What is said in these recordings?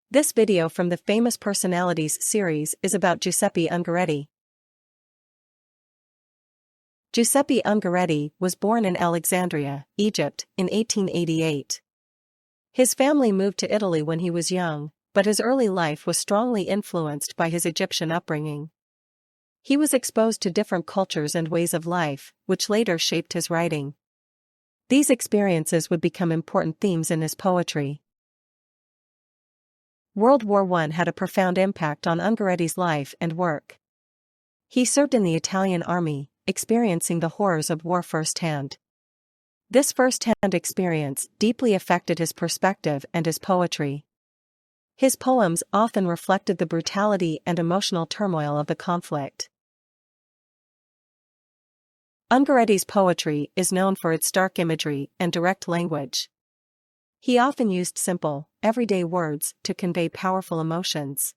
This video from the Famous Personalities series is about Giuseppe Ungaretti. Giuseppe Ungaretti was born in Alexandria, Egypt, in 1888. His family moved to Italy when he was young, but his early life was strongly influenced by his Egyptian upbringing. He was exposed to different cultures and ways of life, which later shaped his writing. These experiences would become important themes in his poetry. World War I had a profound impact on Ungaretti's life and work. He served in the Italian army, experiencing the horrors of war firsthand. This first-hand experience deeply affected his perspective and his poetry. His poems often reflected the brutality and emotional turmoil of the conflict. Ungaretti's poetry is known for its stark imagery and direct language. He often used simple, everyday words to convey powerful emotions.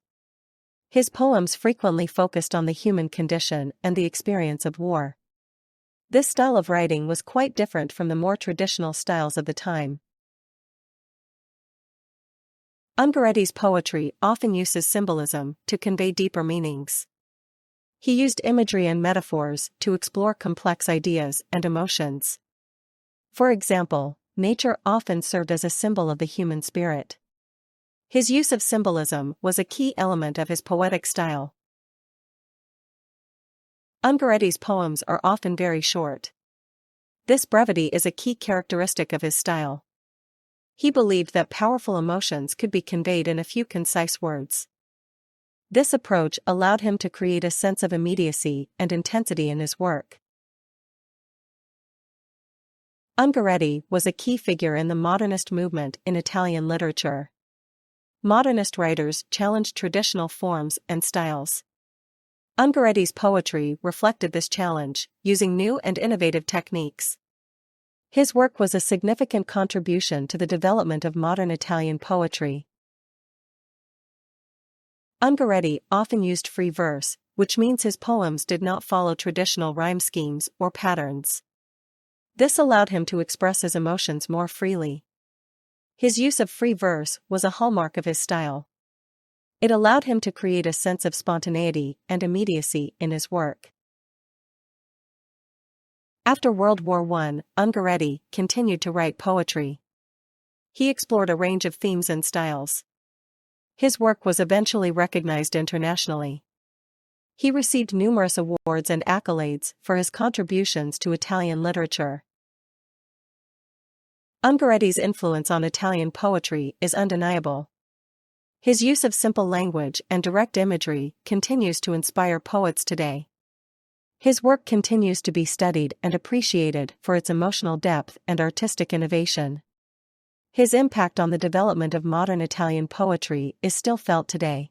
His poems frequently focused on the human condition and the experience of war. This style of writing was quite different from the more traditional styles of the time. Ungaretti's poetry often uses symbolism to convey deeper meanings. He used imagery and metaphors to explore complex ideas and emotions. For example, nature often served as a symbol of the human spirit. His use of symbolism was a key element of his poetic style. Ungaretti's poems are often very short. This brevity is a key characteristic of his style. He believed that powerful emotions could be conveyed in a few concise words. This approach allowed him to create a sense of immediacy and intensity in his work. Ungaretti was a key figure in the modernist movement in Italian literature. Modernist writers challenged traditional forms and styles. Ungaretti's poetry reflected this challenge, using new and innovative techniques. His work was a significant contribution to the development of modern Italian poetry. Ungaretti often used free verse, which means his poems did not follow traditional rhyme schemes or patterns. This allowed him to express his emotions more freely. His use of free verse was a hallmark of his style. It allowed him to create a sense of spontaneity and immediacy in his work. After World War I, Ungaretti continued to write poetry. He explored a range of themes and styles. His work was eventually recognized internationally. He received numerous awards and accolades for his contributions to Italian literature. Ungaretti's influence on Italian poetry is undeniable. His use of simple language and direct imagery continues to inspire poets today. His work continues to be studied and appreciated for its emotional depth and artistic innovation. His impact on the development of modern Italian poetry is still felt today.